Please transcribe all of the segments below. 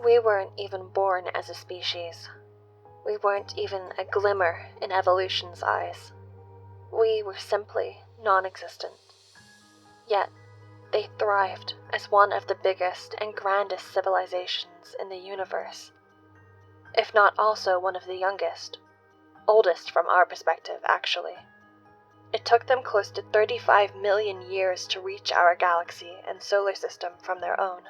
We weren't even born as a species. We weren't even a glimmer in evolution's eyes. We were simply non-existent. Yet, they thrived as one of the biggest and grandest civilizations in the universe, if not also one of the youngest, oldest from our perspective, actually. It took them close to 35 million years to reach our galaxy and solar system from their own.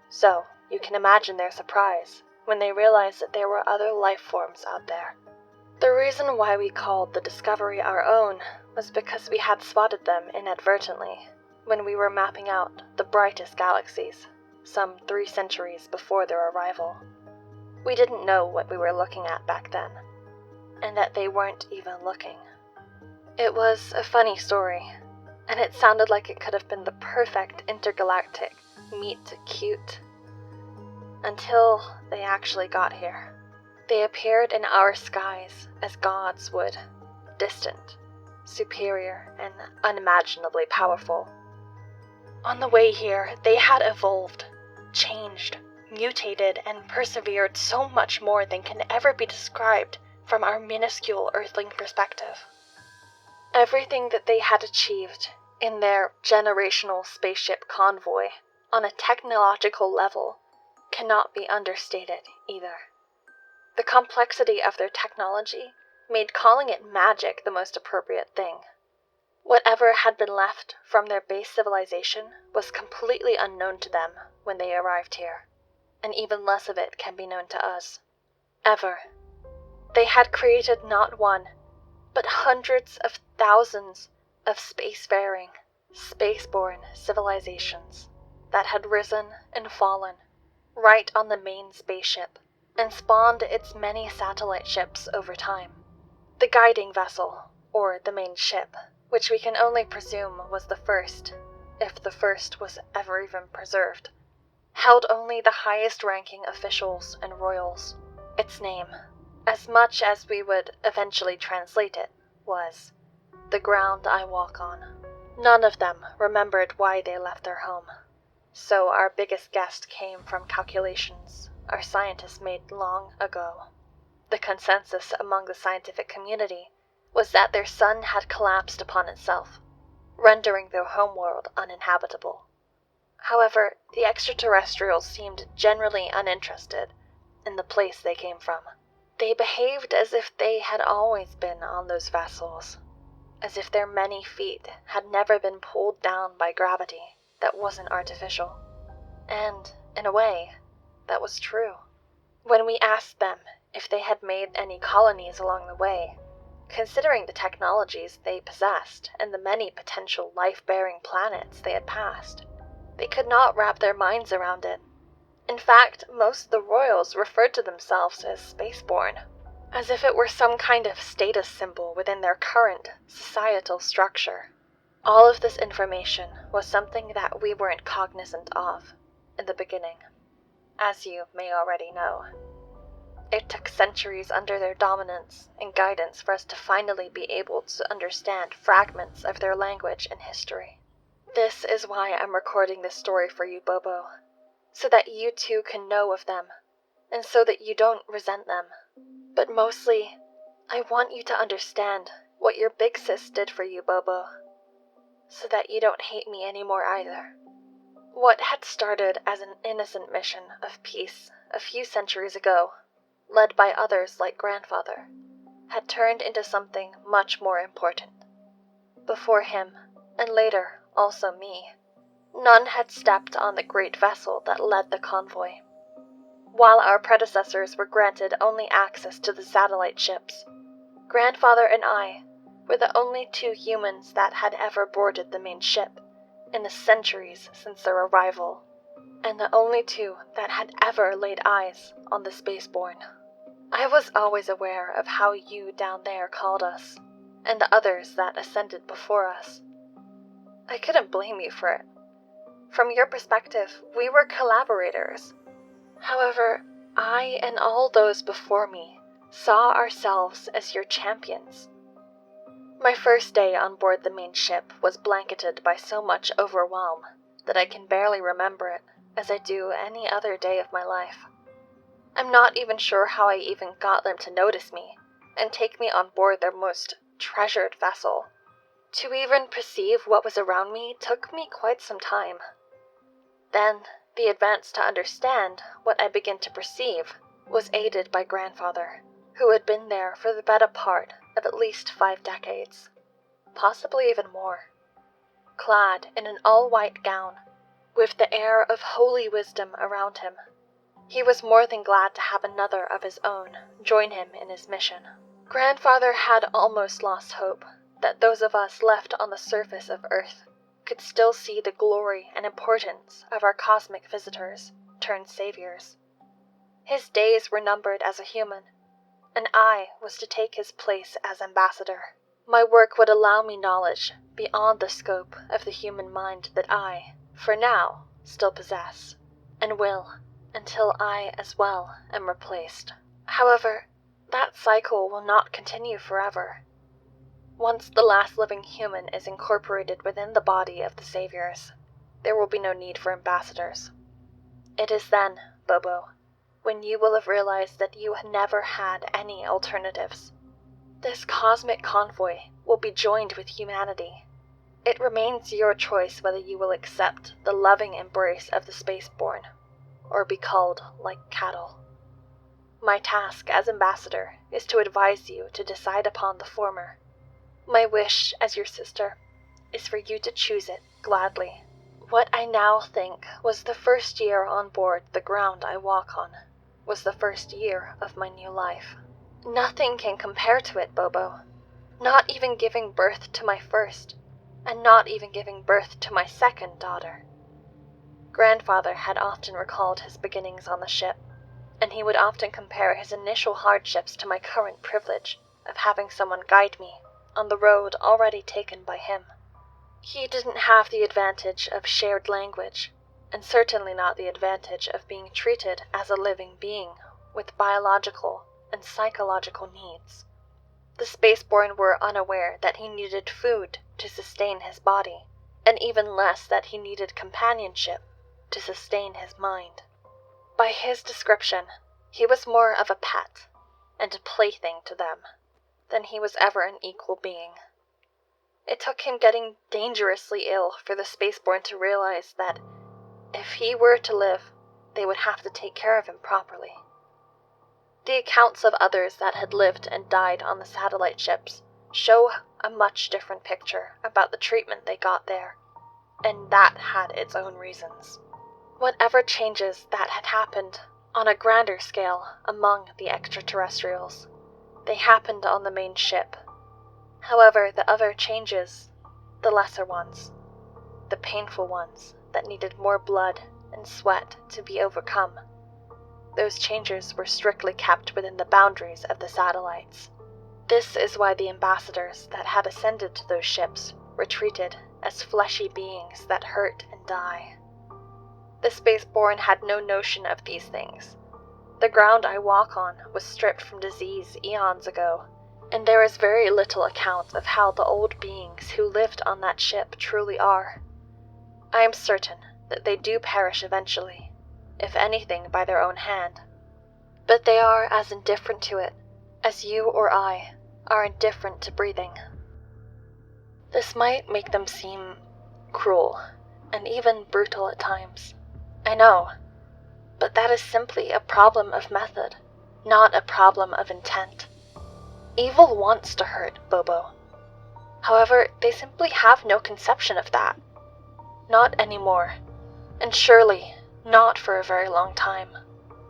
So, you can imagine their surprise when they realized that there were other life forms out there. The reason why we called the discovery our own was because we had spotted them inadvertently when we were mapping out the brightest galaxies, some 3 centuries before their arrival. We didn't know what we were looking at back then, and that they weren't even looking. It was a funny story, and it sounded like it could have been the perfect intergalactic meet-cute. Until they actually got here. They appeared in our skies as gods would, distant, superior, and unimaginably powerful. On the way here, they had evolved, changed, mutated, and persevered so much more than can ever be described from our minuscule earthling perspective. Everything that they had achieved in their generational spaceship convoy on a technological level cannot be understated either. The complexity of their technology made calling it magic the most appropriate thing. Whatever had been left from their base civilization was completely unknown to them when they arrived here, and even less of it can be known to us. Ever. They had created not one, but hundreds of thousands of spacefaring, spaceborne civilizations that had risen and fallen right on the main spaceship and spawned its many satellite ships over time. The guiding vessel, or the main ship, which we can only presume was the first, if the first was ever even preserved, held only the highest-ranking officials and royals. Its name, as much as we would eventually translate it, was the ground I walk on. None of them remembered why they left their home, so our biggest guess came from calculations our scientists made long ago. The consensus among the scientific community was that their sun had collapsed upon itself, rendering their homeworld uninhabitable. However, the extraterrestrials seemed generally uninterested in the place they came from. They behaved as if they had always been on those vessels, as if their many feet had never been pulled down by gravity that wasn't artificial. And, in a way, that was true. When we asked them if they had made any colonies along the way, considering the technologies they possessed and the many potential life-bearing planets they had passed, they could not wrap their minds around it. In fact, most of the royals referred to themselves as spaceborne, as if it were some kind of status symbol within their current societal structure. All of this information was something that we weren't cognizant of in the beginning, as you may already know. It took centuries under their dominance and guidance for us to finally be able to understand fragments of their language and history. This is why I'm recording this story for you, Bobo, so that you too can know of them, and so that you don't resent them. But mostly, I want you to understand what your big sis did for you, Bobo, so that you don't hate me anymore either. What had started as an innocent mission of peace a few centuries ago, led by others like Grandfather, had turned into something much more important. Before him, and later also me, none had stepped on the great vessel that led the convoy. While our predecessors were granted only access to the satellite ships, Grandfather and I were the only 2 humans that had ever boarded the main ship in the centuries since their arrival, and the only 2 that had ever laid eyes on the spaceborne. I was always aware of how you down there called us, and the others that ascended before us. I couldn't blame you for it. From your perspective, we were collaborators. However, I and all those before me saw ourselves as your champions. My first day on board the main ship was blanketed by so much overwhelm that I can barely remember it as I do any other day of my life. I'm not even sure how I even got them to notice me and take me on board their most treasured vessel. To even perceive what was around me took me quite some time. Then, the advance to understand what I began to perceive was aided by grandfather, who had been there for the better part of at least 5 decades, possibly even more. Clad in an all-white gown, with the air of holy wisdom around him, he was more than glad to have another of his own join him in his mission. Grandfather had almost lost hope that those of us left on the surface of Earth could still see the glory and importance of our cosmic visitors turned saviors. His days were numbered as a human, and I was to take his place as ambassador. My work would allow me knowledge beyond the scope of the human mind that I, for now, still possess, and will, until I as well am replaced. However, that cycle will not continue forever. Once the last living human is incorporated within the body of the saviors, there will be no need for ambassadors. It is then, Bobo, when you will have realized that you never had any alternatives. This cosmic convoy will be joined with humanity. It remains your choice whether you will accept the loving embrace of the spaceborne, or be culled like cattle. My task as ambassador is to advise you to decide upon the former. My wish, as your sister, is for you to choose it gladly. What I now think was the first year on board the ground I walk on was the first year of my new life. Nothing can compare to it, Bobo. Not even giving birth to my first, and not even giving birth to my second daughter. Grandfather had often recalled his beginnings on the ship, and he would often compare his initial hardships to my current privilege of having someone guide me on the road already taken by him. He didn't have the advantage of shared language, and certainly not the advantage of being treated as a living being with biological and psychological needs. The spaceborne were unaware that he needed food to sustain his body, and even less that he needed companionship to sustain his mind. By his description, he was more of a pet and a plaything to them than he was ever an equal being. It took him getting dangerously ill for the spaceborne to realize that if he were to live, they would have to take care of him properly. The accounts of others that had lived and died on the satellite ships show a much different picture about the treatment they got there, and that had its own reasons. Whatever changes that had happened on a grander scale among the extraterrestrials, they happened on the main ship. However, the other changes, the lesser ones, the painful ones that needed more blood and sweat to be overcome, those changes were strictly kept within the boundaries of the satellites. This is why the ambassadors that had ascended to those ships were treated as fleshy beings that hurt and die. The spaceborne had no notion of these things. The ground I walk on was stripped from disease eons ago, and there is very little account of how the old beings who lived on that ship truly are. I am certain that they do perish eventually, if anything by their own hand, but they are as indifferent to it as you or I are indifferent to breathing. This might make them seem cruel and even brutal at times. I know, but that is simply a problem of method, not a problem of intent. Evil wants to hurt, Bobo. However, they simply have no conception of that. Not anymore, and surely not for a very long time.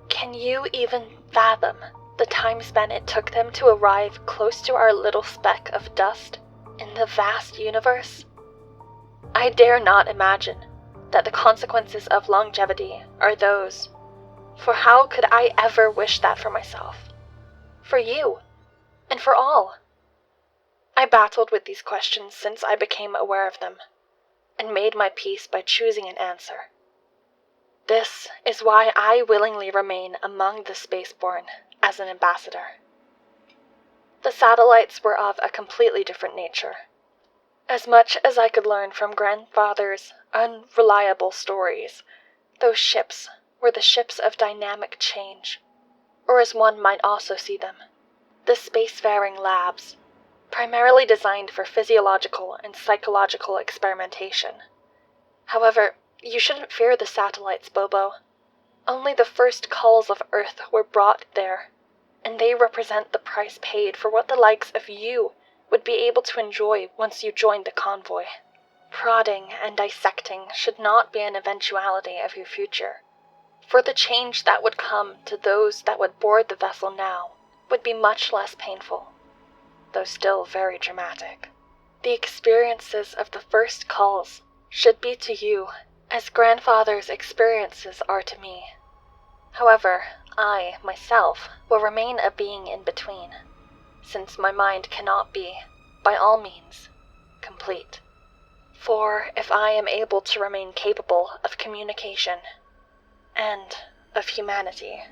Can you even fathom the time span it took them to arrive close to our little speck of dust in the vast universe? I dare not imagine that the consequences of longevity are those, for how could I ever wish that for myself, for you, and for all? I battled with these questions since I became aware of them, and made my peace by choosing an answer. This is why I willingly remain among the spaceborne as an ambassador. The satellites were of a completely different nature. As much as I could learn from grandfather's unreliable stories, those ships were the ships of dynamic change, or as one might also see them, the spacefaring labs, primarily designed for physiological and psychological experimentation. However, you shouldn't fear the satellites, Bobo. Only the first culls of Earth were brought there, and they represent the price paid for what the likes of you would be able to enjoy once you joined the convoy. Prodding and dissecting should not be an eventuality of your future, for the change that would come to those that would board the vessel now would be much less painful, though still very dramatic. The experiences of the first culls should be to you as grandfather's experiences are to me. However, I, myself, will remain a being in between, since my mind cannot be, by all means, complete. For if I am able to remain capable of communication and of humanity,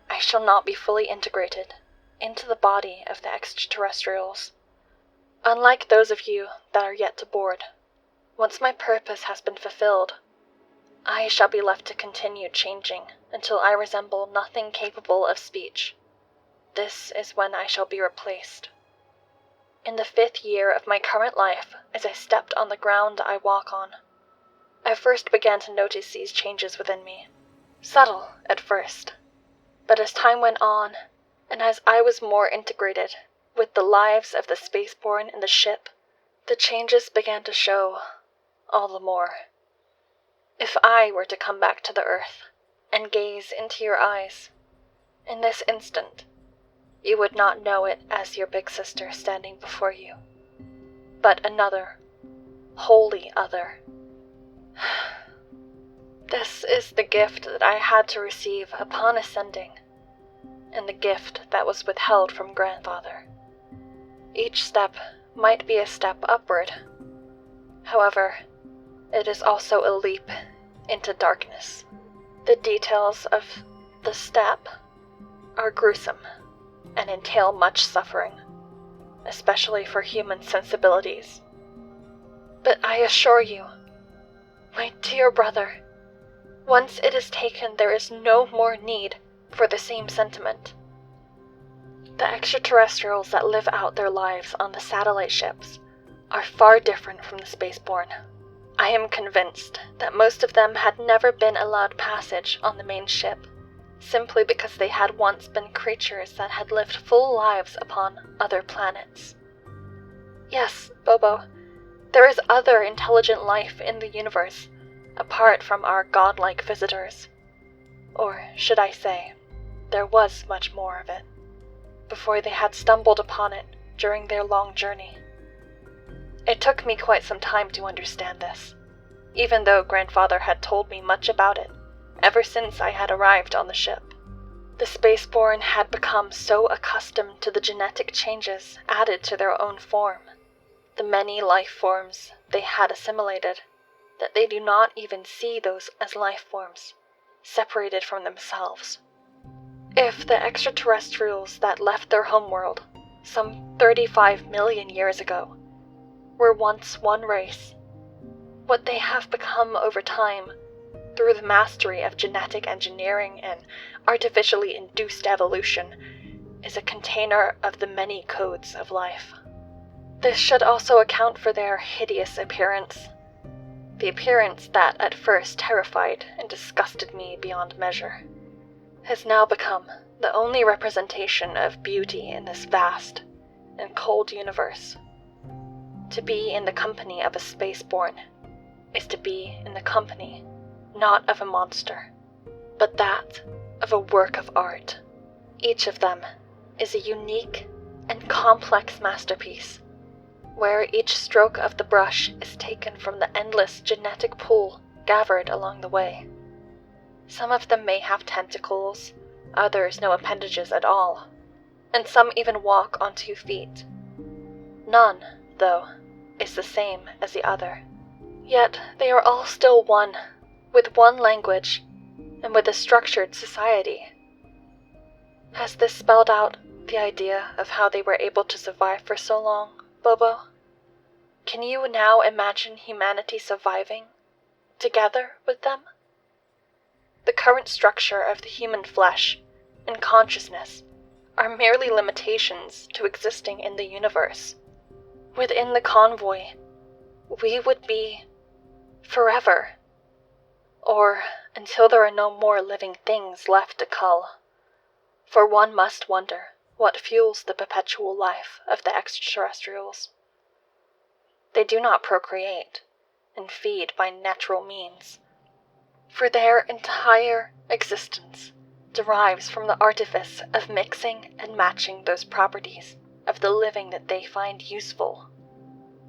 I shall not be fully integrated into the body of the extraterrestrials. Unlike those of you that are yet to board, once my purpose has been fulfilled, I shall be left to continue changing until I resemble nothing capable of speech. This is when I shall be replaced. In the 5th year of my current life, as I stepped on the ground I walk on, I first began to notice these changes within me. Subtle at first, but as time went on, and as I was more integrated with the lives of the spaceborne in the ship, the changes began to show all the more. If I were to come back to the Earth and gaze into your eyes, in this instant, you would not know it as your big sister standing before you, but another, wholly other. This is the gift that I had to receive upon ascending, and the gift that was withheld from grandfather. Each step might be a step upward. However, it is also a leap into darkness. The details of the step are gruesome and entail much suffering, especially for human sensibilities. But I assure you, my dear brother, once it is taken, there is no more need for the same sentiment. The extraterrestrials that live out their lives on the satellite ships are far different from the spaceborne. I am convinced that most of them had never been allowed passage on the main ship, simply because they had once been creatures that had lived full lives upon other planets. Yes, Bobo, there is other intelligent life in the universe, apart from our godlike visitors. Or should I say, there was much more of it, before they had stumbled upon it during their long journey. It took me quite some time to understand this, even though grandfather had told me much about it ever since I had arrived on the ship. The spaceborne had become so accustomed to the genetic changes added to their own form, the many life forms they had assimilated, that they do not even see those as life forms, separated from themselves. If the extraterrestrials that left their homeworld some 35 million years ago were once one race, what they have become over time, through the mastery of genetic engineering and artificially induced evolution, is a container of the many codes of life. This should also account for their hideous appearance, the appearance that at first terrified and disgusted me beyond measure, has now become the only representation of beauty in this vast and cold universe. To be in the company of a spaceborne is to be in the company not of a monster, but that of a work of art. Each of them is a unique and complex masterpiece, where each stroke of the brush is taken from the endless genetic pool gathered along the way. Some of them may have tentacles, others no appendages at all, and some even walk on 2 feet. None, though, is the same as the other. Yet they are all still one, with one language, and with a structured society. Has this spelled out the idea of how they were able to survive for so long, Bobo? Can you now imagine humanity surviving together with them? The current structure of the human flesh and consciousness are merely limitations to existing in the universe. Within the convoy, we would be forever. Or until there are no more living things left to cull. For one must wonder what fuels the perpetual life of the extraterrestrials. They do not procreate and feed by natural means, for their entire existence derives from the artifice of mixing and matching those properties of the living that they find useful,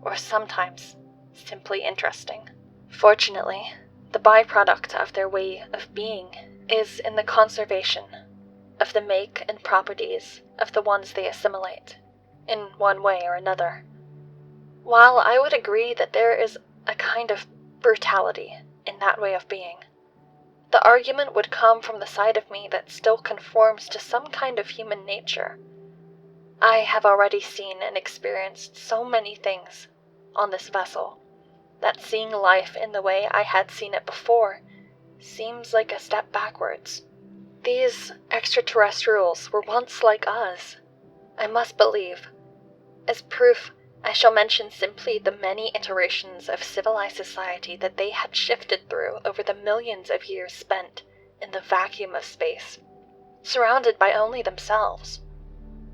or sometimes simply interesting. Fortunately, the byproduct of their way of being is in the conservation of the make and properties of the ones they assimilate, in one way or another. While I would agree that there is a kind of brutality in that way of being, the argument would come from the side of me that still conforms to some kind of human nature. I have already seen and experienced so many things on this vessel that seeing life in the way I had seen it before seems like a step backwards. These extraterrestrials were once like us, I must believe. As proof, I shall mention simply the many iterations of civilized society that they had shifted through over the millions of years spent in the vacuum of space, surrounded by only themselves.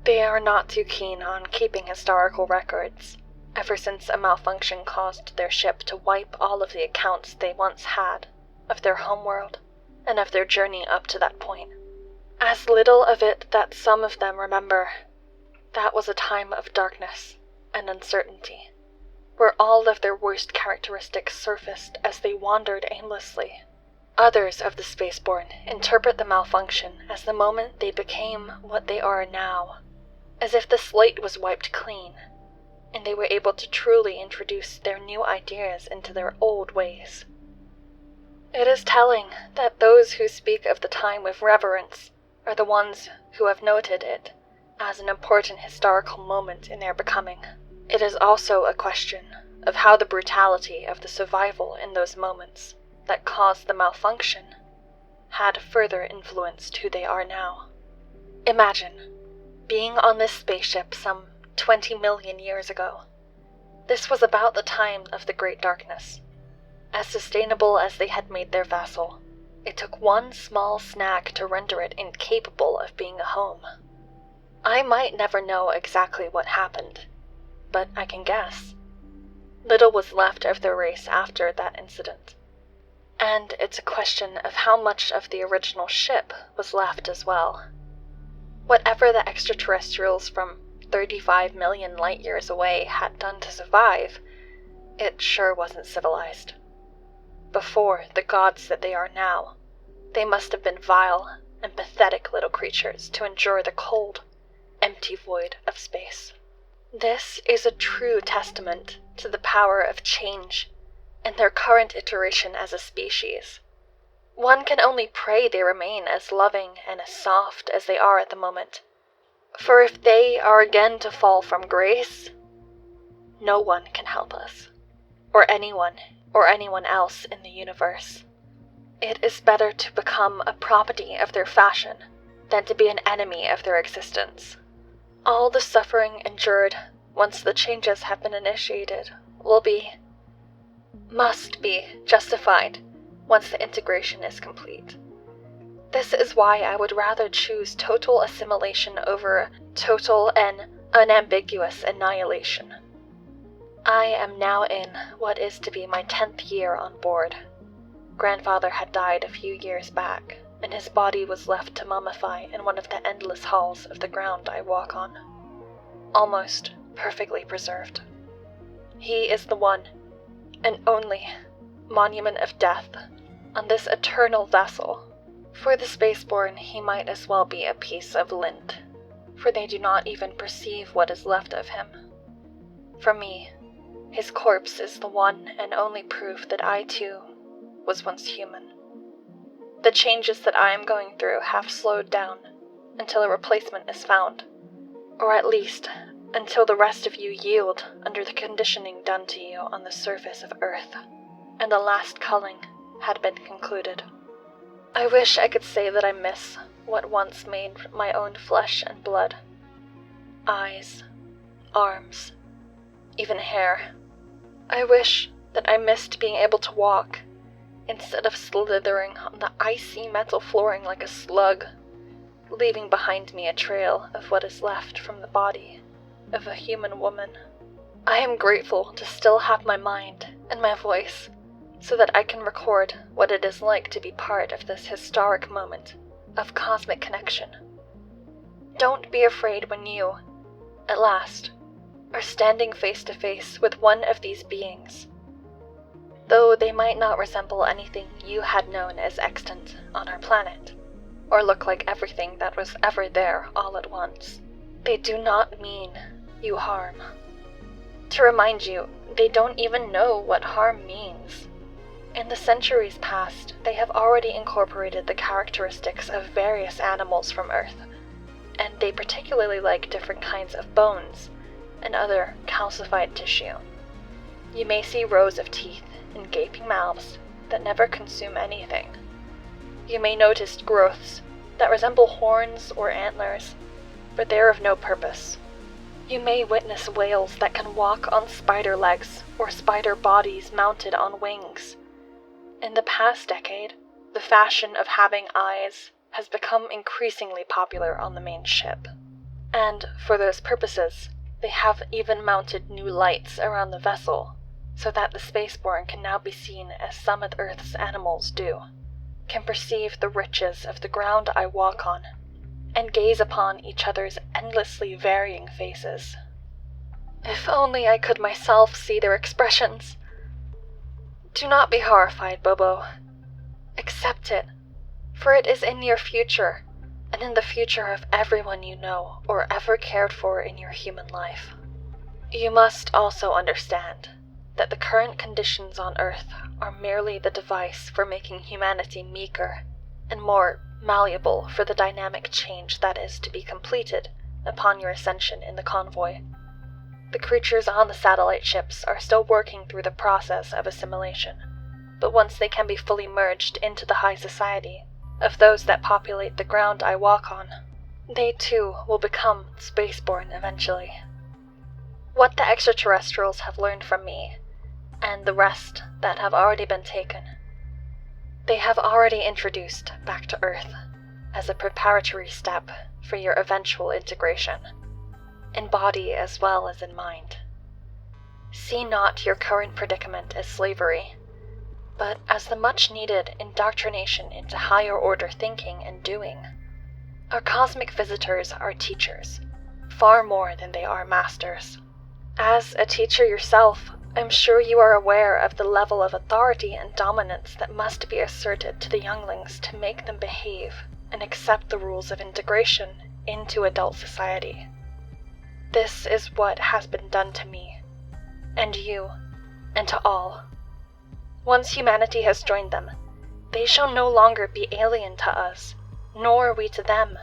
They are not too keen on keeping historical records, ever since a malfunction caused their ship to wipe all of the accounts they once had of their homeworld and of their journey up to that point. As little of it that some of them remember, that was a time of darkness and uncertainty, where all of their worst characteristics surfaced as they wandered aimlessly. Others of the spaceborne interpret the malfunction as the moment they became what they are now, as if the slate was wiped clean, and they were able to truly introduce their new ideas into their old ways. It is telling that those who speak of the time with reverence are the ones who have noted it as an important historical moment in their becoming. It is also a question of how the brutality of the survival in those moments that caused the malfunction had further influenced who they are now. Imagine being on this spaceship some 20 million years ago. This was about the time of the Great Darkness. As sustainable as they had made their vessel, it took one small snag to render it incapable of being a home. I might never know exactly what happened, but I can guess. Little was left of their race after that incident. And it's a question of how much of the original ship was left as well. Whatever the extraterrestrials from 35 million light years away had done to survive, it sure wasn't civilized. Before the gods that they are now, they must have been vile and pathetic little creatures to endure the cold, empty void of space. This is a true testament to the power of change and their current iteration as a species. One can only pray they remain as loving and as soft as they are at the moment. For if they are again to fall from grace, no one can help us, or anyone else in the universe. It is better to become a property of their fashion than to be an enemy of their existence. All the suffering endured once the changes have been initiated must be justified once the integration is complete. This is why I would rather choose total assimilation over total and unambiguous annihilation. I am now in what is to be my 10th year on board. Grandfather had died a few years back, and his body was left to mummify in one of the endless halls of the ground I walk on, almost perfectly preserved. He is the one and only monument of death on this eternal vessel. For the spaceborne, he might as well be a piece of lint, for they do not even perceive what is left of him. For me, his corpse is the one and only proof that I too was once human. The changes that I am going through have slowed down until a replacement is found, or at least until the rest of you yield under the conditioning done to you on the surface of Earth, and the last culling had been concluded. I wish I could say that I miss what once made my own flesh and blood. Eyes, arms, even hair. I wish that I missed being able to walk, instead of slithering on the icy metal flooring like a slug, leaving behind me a trail of what is left from the body of a human woman. I am grateful to still have my mind and my voice, so that I can record what it is like to be part of this historic moment of cosmic connection. Don't be afraid when you, at last, are standing face to face with one of these beings. Though they might not resemble anything you had known as extant on our planet, or look like everything that was ever there all at once, they do not mean you harm. To remind you, they don't even know what harm means. In the centuries past, they have already incorporated the characteristics of various animals from Earth, and they particularly like different kinds of bones and other calcified tissue. You may see rows of teeth and gaping mouths that never consume anything. You may notice growths that resemble horns or antlers, but they are of no purpose. You may witness whales that can walk on spider legs or spider bodies mounted on wings. In the past decade, the fashion of having eyes has become increasingly popular on the main ship. And for those purposes, they have even mounted new lights around the vessel, so that the spaceborne can now be seen as some of Earth's animals do, can perceive the riches of the ground I walk on, and gaze upon each other's endlessly varying faces. If only I could myself see their expressions. Do not be horrified, Bobo. Accept it, for it is in your future, and in the future of everyone you know or ever cared for in your human life. You must also understand that the current conditions on Earth are merely the device for making humanity meeker and more malleable for the dynamic change that is to be completed upon your ascension in the convoy. The creatures on the satellite ships are still working through the process of assimilation, but once they can be fully merged into the high society of those that populate the ground I walk on, they too will become spaceborne eventually. What the extraterrestrials have learned from me, and the rest that have already been taken, they have already introduced back to Earth as a preparatory step for your eventual integration, in body as well as in mind. See not your current predicament as slavery, but as the much-needed indoctrination into higher-order thinking and doing. Our cosmic visitors are teachers, far more than they are masters. As a teacher yourself, I'm sure you are aware of the level of authority and dominance that must be asserted to the younglings to make them behave and accept the rules of integration into adult society. This is what has been done to me, and you, and to all. Once humanity has joined them, they shall no longer be alien to us, nor we to them.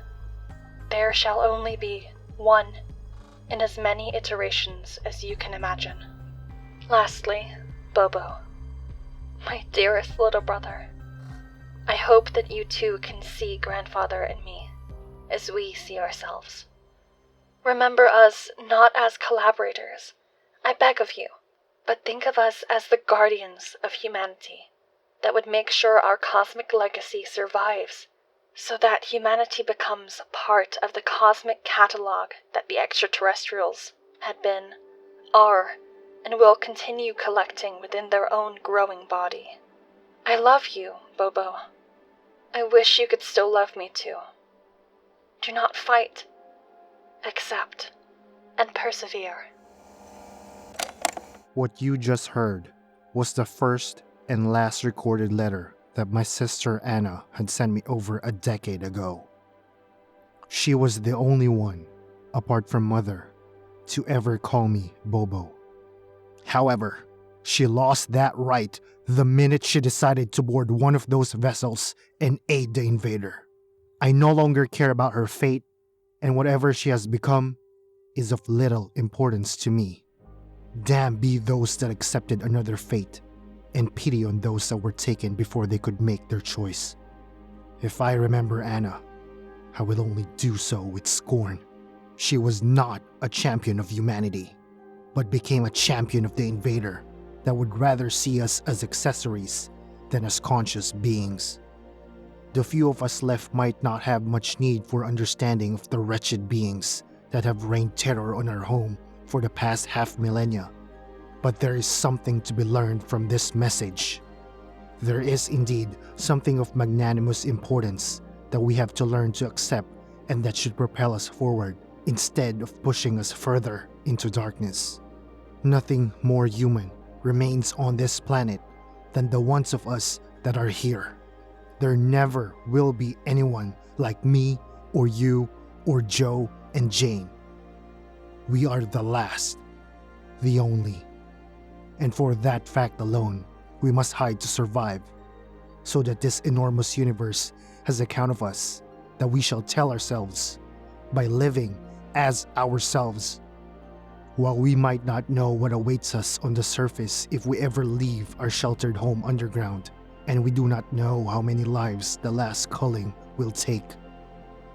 There shall only be one, in as many iterations as you can imagine. Lastly, Bobo, my dearest little brother, I hope that you too can see grandfather and me, as we see ourselves. Remember us not as collaborators, I beg of you, but think of us as the guardians of humanity, that would make sure our cosmic legacy survives, so that humanity becomes part of the cosmic catalog that the extraterrestrials had been, are, and will continue collecting within their own growing body. I love you, Bobo. I wish you could still love me too. Do not fight. Accept and persevere. What you just heard was the first and last recorded letter that my sister Anna had sent me over a decade ago. She was the only one, apart from Mother, to ever call me Bobo. However, she lost that right the minute she decided to board one of those vessels and aid the invader. I no longer care about her fate, and whatever she has become is of little importance to me. Damn be those that accepted another fate, and pity on those that were taken before they could make their choice. If I remember Anna, I will only do so with scorn. She was not a champion of humanity, but became a champion of the invader that would rather see us as accessories than as conscious beings. The few of us left might not have much need for understanding of the wretched beings that have rained terror on our home for the past half millennia. But there is something to be learned from this message. There is indeed something of magnanimous importance that we have to learn to accept, and that should propel us forward instead of pushing us further into darkness. Nothing more human remains on this planet than the ones of us that are here. There never will be anyone like me or you or Joe and Jane. We are the last, the only. And for that fact alone, we must hide to survive, so that this enormous universe has account of us that we shall tell ourselves by living as ourselves. While we might not know what awaits us on the surface if we ever leave our sheltered home underground, and we do not know how many lives the last culling will take,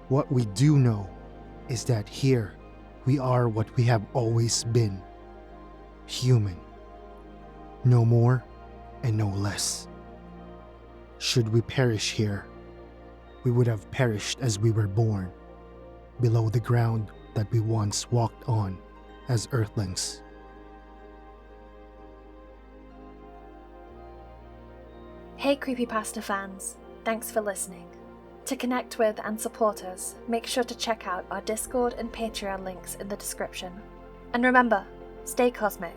what we do know is that here we are what we have always been: human. No more and no less. Should we perish here, we would have perished as we were born, below the ground that we once walked on as earthlings. Hey Creepypasta fans, thanks for listening. To connect with and support us, make sure to check out our Discord and Patreon links in the description. And remember, stay cosmic.